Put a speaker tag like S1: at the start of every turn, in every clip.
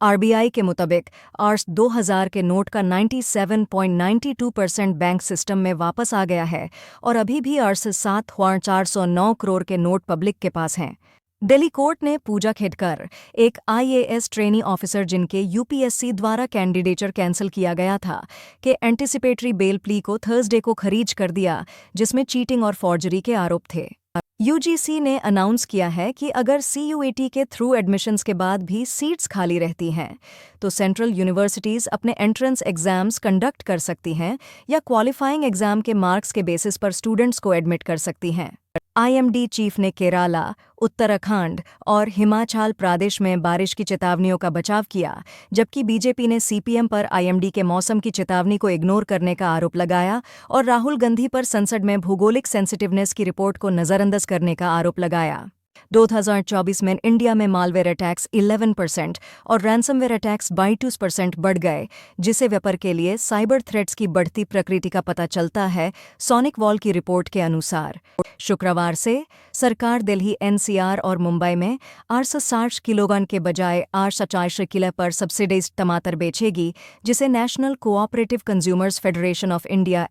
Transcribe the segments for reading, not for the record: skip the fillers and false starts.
S1: RBI के मुताबिक hours 2000 के नोट का 97.92% बैंक सिस्टम में वापस आ गया है और अभी भी आर्स 7,409 करोड़ के नोट पब्लिक के पास हैं। दिल्ली कोर्ट ने पूजा खेडकर, एक आईएएस ट्रेनी ऑफिसर जिनके यूपीएससी द्वारा कैंडिडेचर कैंसिल किया गया था, के एंटिसिपेटरी बेल प्ली को थर्सडे को खारिज कर दिया, जिसमें चीटिंग और फॉर्जरी के आरोप थे। यूजीसी ने अनाउंस किया है कि अगर सीयूईटी के थ्रू एडमिशन्स के बाद भी सीट्स खाली रहती हैं, तो सेंट्रल यूनिवर्सिटीज़ अपने एंट्रेंस एग्जाम्स कंडक्ट कर सकती हैं या क्वालिफाइंग एग्जाम के मार्क्स के बेसिस पर स्टूडेंट्स को एडमिट कर सकती हैं। आईएमडी चीफ ने केरला, उत्तराखंड और हिमाचल प्रदेश में बारिश की चेतावनियों का बचाव किया, जबकि बीजेपी ने सीपीएम पर आईएमडी के मौसम की चेतावनी को इग्नोर करने का आरोप लगाया और राहुल गांधी पर संसद में भौगोलिक सेंसिटिवनेस की रिपोर्ट को नज़रअंदाज करने का आरोप लगाया। 2024 में इंडिया में मालवेयर अटैक्स 11% और रैंसमवेयर अटैक्स 22% बढ़ गए, जिसे व्यापार के लिए साइबर थ्रेट्स की बढ़ती प्रकृति का पता चलता है, सोनिक वॉल की रिपोर्ट के अनुसार। शुक्रवार से सरकार दिल्ली, एनसीआर और मुंबई में 860 किलोग्राम के बजाय 880 किलो पर सब्सिडाइज्ड टमाटर बेचेगी, जिसे national cooperative consumers federation of India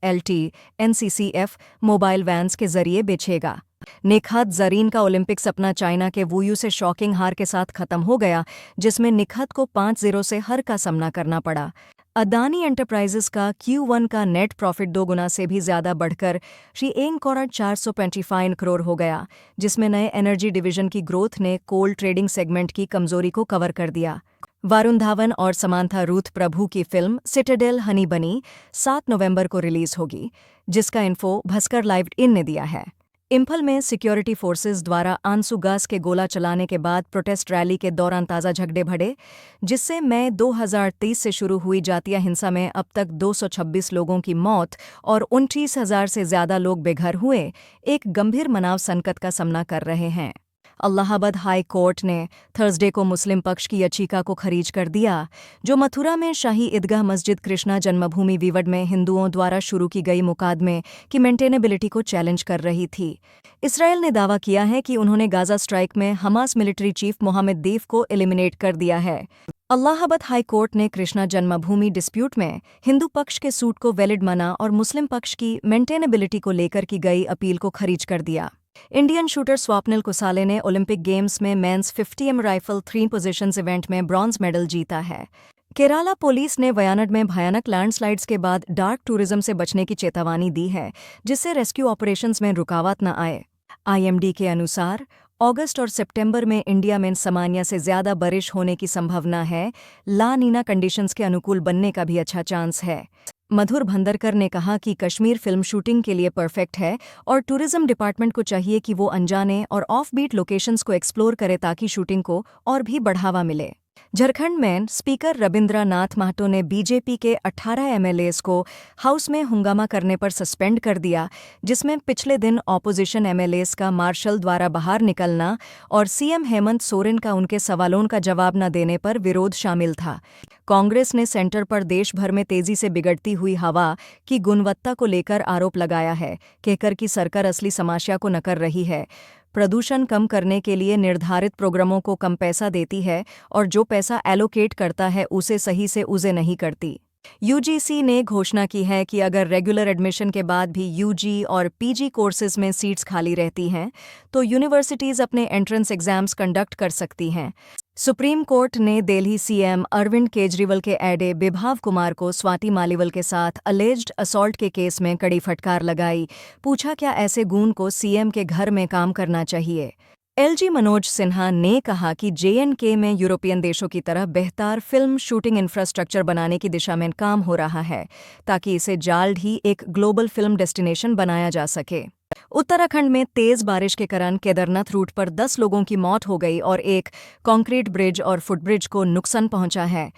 S1: (NCCF) mobile vans के जरिए बेचेगा। निखत जरीन का ओलंपिक सपना चाइना के वुयू से शॉकिंग हार के साथ खत्म हो गया, जिसमें निखत को 5-0 से हार का सामना करना पड़ा। अदानी एंटरप्राइजेस का Q1 का नेट प्रॉफिट 2 गुना से भी ज्यादा बढ़कर 1,425 करोड़ हो गया, जिसमें नए एनर्जी डिवीजन की ग्रोथ ने कोल ट्रेडिंग सेगमेंट की कमजोरी को कवर कर दिया। वरुण धवन और समांथा रूथ प्रभु की फिल्म सिटाडेल हनी बनी 7 नवंबर को रिलीज होगी, जिसका इन्फो भास्कर लाइव इन ने दिया है। इंफल में सिक्योरिटी फोर्सेस द्वारा आंसू गैस के गोला चलाने के बाद प्रोटेस्ट रैली के दौरान ताज़ा झगड़े भड़े, जिससे मई 2023 से शुरू हुई जातीय हिंसा में अब तक 226 लोगों की मौत और 29,000 से ज़्यादा लोग बेघर हुए, एक गंभीर मानव संकट का सामना कर रहे हैं। इलाहाबाद हाई कोर्ट ने थर्सडे को मुस्लिम पक्ष की याचिका को खारिज कर दिया, जो मथुरा में शाही ईदगाह मस्जिद कृष्णा जन्मभूमि विवाद में हिंदुओं द्वारा शुरू की गई मुकदमे की मेंटेनेबिलिटी को चैलेंज कर रही थी। इसराइल ने दावा किया है कि उन्होंने गाजा स्ट्राइक में हमास मिलिट्री चीफ मोहम्मद देफ को एलिमिनेट कर दिया है। इलाहाबाद हाई कोर्ट ने कृष्णा जन्मभूमि डिस्प्यूट में हिंदू पक्ष के सूट को वैलिड माना और मुस्लिम पक्ष की मेंटेनेबिलिटी को लेकर की गई अपील को खारिज कर दिया। इंडियन शूटर स्वप्निल कुसाले ने ओलंपिक गेम्स में men's 50m rifle 3 positions event में ब्रॉन्ज मेडल जीता है। केरला पुलिस ने वयनाड में भयानक लैंडस्लाइड्स के बाद डार्क टूरिज्म से बचने की चेतावनी दी है, जिससे रेस्क्यू ऑपरेशंस में रुकावट न आए। आईएमडी के अनुसार अगस्त और सितंबर में इंडिया में सामान्य से ज्यादा बारिश होने की संभावना है। ला नीना कंडीशंस के अनुकूल बनने का भी अच्छा चांस है। मधुर भंदरकर ने कहा कि कश्मीर फिल्म शूटिंग के लिए परफेक्ट है और टूरिज्म डिपार्टमेंट को चाहिए कि वो अनजाने और ऑफ-बीट लोकेशंस को एक्सप्लोर करे ताकि शूटिंग को और भी बढ़ावा मिले। झारखंड में स्पीकर रविंद्रनाथ महतो ने बीजेपी के 18 एमएलएस को हाउस में हंगामा करने पर सस्पेंड कर दिया, जिसमें पिछले दिन ऑपोजिशन एमएलएस का मार्शल द्वारा बाहर निकलना और सीएम हेमंत सोरेन का उनके सवालों का जवाब न देने पर विरोध शामिल था। कांग्रेस ने सेंटर पर देश भर में तेजी से बिगड़ती हुई हवा की गुणवत्ता को लेकर आरोप लगाया है, कहकर कि सरकार असली समस्या को नकार रही है। प्रदूषण कम करने के लिए निर्धारित प्रोग्रामों को कम पैसा देती है और जो पैसा एलोकेट करता है उसे सही से यूज़ नहीं करती। यूजीसी ने घोषणा की है कि अगर रेगुलर एडमिशन के बाद भी यूजी और पीजी कोर्सेज में सीट्स खाली रहती हैं, तो यूनिवर्सिटीज़ अपने एंट्रेंस एग्जाम्स कंडक्ट कर सकती हैं। सुप्रीम कोर्ट ने दिल्ली सीएम अरविंद केजरीवाल के एडे बिभाव कुमार को स्वाति मालिवाल के साथ अलेज्ड असॉल्ट के केस में कड़ी फटकार लगाई। पूछा, क्या ऐसे गून को सीएम के घर में काम करना चाहिए? एलजी मनोज सिन्हा ने कहा कि जेएनके में यूरोपियन देशों की तरह बेहतर फिल्म शूटिंग इंफ्रास्ट्रक्चर बनाने की दिशा में काम हो रहा है, ताकि इसे जल्द ही एक ग्लोबल फिल्म डेस्टिनेशन बनाया जा सके। उत्तराखंड में तेज बारिश के कारण केदारनाथ रूट पर 10 लोगों की मौत हो गई और एक कंक्रीट ब्रिज और फुटब्रिज को नुकसान पहुंचा है।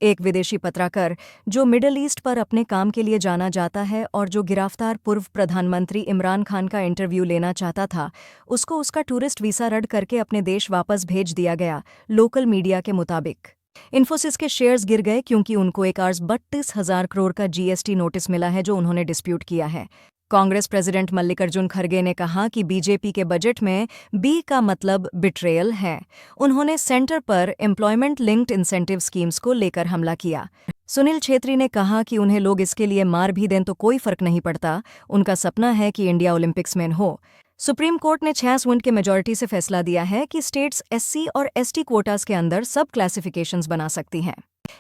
S1: एक विदेशी पत्रकार जो मिडल ईस्ट पर अपने काम के लिए जाना जाता है और जो गिरफ्तार पूर्व प्रधानमंत्री इमरान खान का इंटरव्यू लेना चाहता था, उसको उसका टूरिस्ट वीसा रद्द करके अपने देश वापस भेज दिया गया, लोकल मीडिया के मुताबिक। इन्फोसिस के शेयर्स गिर गए क्योंकि उनको 1,32,000 करोड़ का जीएसटी नोटिस मिला है, जो उन्होंने डिस्प्यूट किया है। कांग्रेस प्रेसिडेंट मल्लिकार्जुन खड़गे ने कहा कि बीजेपी के बजट में बी का मतलब बिट्रेयल है। उन्होंने सेंटर पर एम्प्लॉयमेंट लिंक्ड इंसेंटिव स्कीम्स को लेकर हमला किया। सुनील छेत्री ने कहा कि उन्हें लोग इसके लिए मार भी दें तो कोई फर्क नहीं पड़ता, उनका सपना है कि इंडिया ओलंपिक्स में हो। सुप्रीम कोर्ट ने 6 वोट के मेजॉरिटी से फैसला दिया है कि स्टेट्स एससी और एसटी क्वोटास के अंदर सब क्लासिफिकेशंस बना सकती हैं।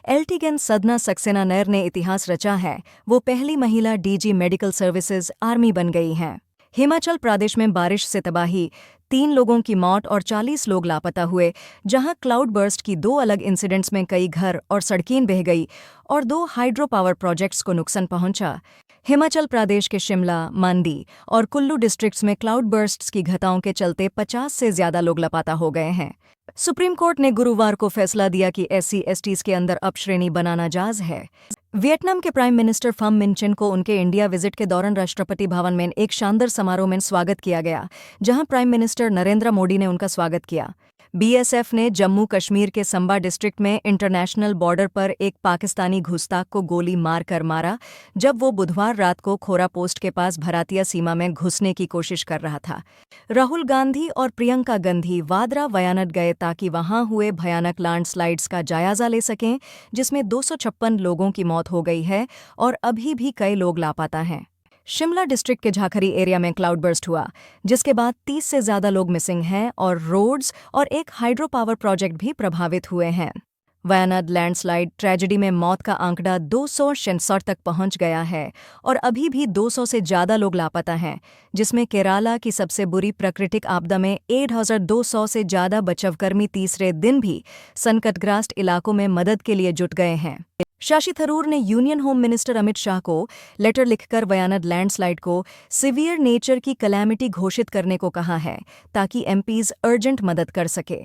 S1: एल्टिगन सदना सक्सेना नैर ने इतिहास रचा है, वो पहली महिला डीजी मेडिकल सर्विसेज आर्मी बन गई हैं। हिमाचल प्रदेश में बारिश से तबाही, 3 लोगों की मौत और 40 लोग लापता हुए, जहां क्लाउड बर्स्ट की 2 अलग इंसिडेंट्स में कई घर और सड़कें बह गई और 2 हाइड्रो पावर प्रोजेक्ट्स को नुकसान पहुंचा। हिमाचल प्रदेश के शिमला, मंडी और कुल्लू डिस्ट्रिक्ट्स में क्लाउड बर्स्ट्स की घटनाओं के चलते 50 से ज्यादा लोग लापता हो गए हैं। सुप्रीम कोर्ट ने गुरुवार को फैसला दिया कि एससी/एसटीज के अंदर अपश्रेणी बनाना जायज है। वियतनाम के प्राइम मिनिस्टर फम मिन चिन को उनके इंडिया विजिट के दौरान राष्ट्रपति भवन में एक शानदार समारोह में स्वागत किया गया, जहां प्राइम मिनिस्टर नरेंद्र मोदी ने उनका स्वागत किया। बीएसएफ ने जम्मू कश्मीर के संबा डिस्ट्रिक्ट में इंटरनेशनल बॉर्डर पर एक पाकिस्तानी घुसताख को गोली मारकर मारा, जब वो बुधवार रात को खोरा पोस्ट के पास भरातिया सीमा में घुसने की कोशिश कर रहा था। राहुल गांधी और प्रियंका गांधी वादरा वयानट गए ताकि वहां हुए भयानक लैंडस्लाइड्स का जायजा ले सकें, जिसमें 256 लोगों की मौत हो गई है और अभी भी कई लोग लापता हैं। शिमला डिस्ट्रिक्ट के झाखरी एरिया में क्लाउड बर्स्ट हुआ, जिसके बाद 30 से ज्यादा लोग मिसिंग हैं और रोड्स और एक हाइड्रो पावर प्रोजेक्ट भी प्रभावित हुए हैं। वयनाड लैंडस्लाइड ट्रेजेडी में मौत का आंकड़ा 266 तक पहुंच गया है और अभी भी 200 से ज्यादा लोग लापता हैं, जिसमें केराला की सबसे बुरी प्राकृतिक आपदा में 8,200 से ज्यादा बचावकर्मी तीसरे दिन भी संकटग्रस्त इलाकों में मदद के लिए जुट गए हैं। शशि थरूर ने union home minister Amit Shah को लेटर लिखकर वयानड लैंडस्लाइड को सीवियर नेचर की कैलामिटी घोषित करने को कहा है, ताकि एमपीज अर्जेंट मदद कर सके।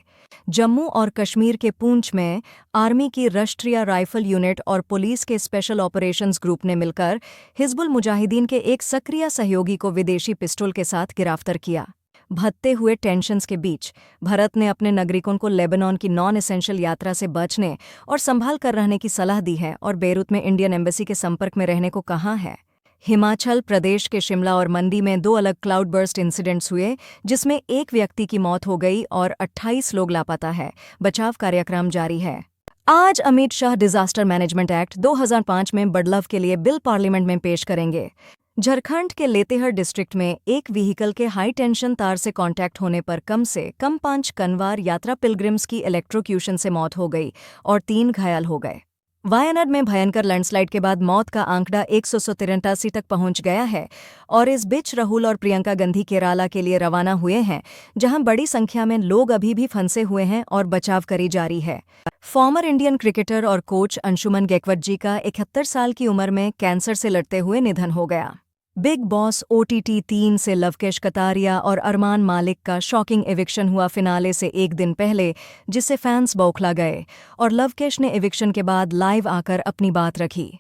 S1: जम्मू और कश्मीर के पूंछ में आर्मी की राष्ट्रीय राइफल यूनिट और पुलिस के स्पेशल ऑपरेशंस ग्रुप ने मिलकर हिजबुल मुजाहिदीन के एक सक्रिय सहयोगी को विदेशी पिस्टल के साथ गिरफ्तार किया। बढ़ते हुए टेंशन्स के बीच भारत ने अपने नागरिकों को लेबनान की नॉन एसेंशियल यात्रा से बचने और संभाल कर रहने की सलाह दी है और बेरूत में इंडियन एम्बेसी के संपर्क में रहने को कहा है। हिमाचल प्रदेश के शिमला और मंडी में 2 अलग क्लाउड बर्स्ट इंसिडेंट्स हुए, जिसमें एक व्यक्ति की मौत हो गई और 28 लोग लापता है। बचाव कार्यक्रम जारी है। आज Amit Shah disaster management act 2005 में बदलाव के लिए बिल पार्लियामेंट में पेश करेंगे। झारखंड के लेतेहर डिस्ट्रिक्ट में एक व्हीकल के हाई टेंशन तार से कांटेक्ट होने पर कम से कम 5 कन्वार यात्रा पिलग्रिम्स की इलेक्ट्रोक्यूशन से मौत हो गई और 3 घायल हो गए। वायनाड में भयंकर लैंडस्लाइड के बाद मौत का आंकड़ा 183 तक पहुंच गया है और इस बीच राहुल और प्रियंका गांधी केराला के लिए रवाना हुए हैं, जहां बड़ी संख्या में लोग अभी भी फंसे हुए हैं और बचाव करी जारी है। फॉर्मर इंडियन क्रिकेटर और कोच अंशुमन गैकवाड जी का 71 साल की उम्र में कैंसर से लड़ते हुए निधन हो गया। बिग बॉस OTT 3 से लवकेश कतारिया और अरमान मालिक का शॉकिंग एविक्शन हुआ फिनाले से एक दिन पहले, जिससे फैंस बौखला गए और लवकेश ने एविक्शन के बाद लाइव आकर अपनी बात रखी।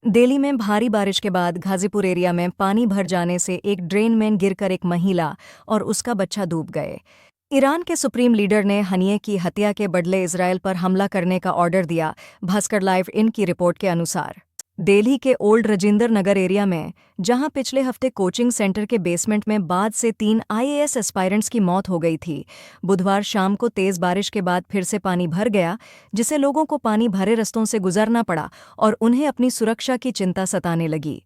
S1: दिल्ली में भारी बारिश के बाद गाजीपुर एरिया में पानी भर जाने से एक ड्रेन में गिरकर एक महिला और उसका बच्चा डूब गए। ईरान के सुप्रीम लीडर ने हनिये की हत्या के बदले इजरायल पर हमला करने का ऑर्डर दिया, भास्कर लाइव इन की रिपोर्ट के अनुसार। दिल्ली के ओल्ड राजेंद्र नगर एरिया में, जहां पिछले हफ्ते कोचिंग सेंटर के बेसमेंट में बाद से 3 IAS एस्पायरेंट्स की मौत हो गई थी, बुधवार शाम को तेज बारिश के बाद फिर से पानी भर गया, जिससे लोगों को पानी भरे रास्तों से गुजरना पड़ा और उन्हें अपनी सुरक्षा की चिंता सताने लगी।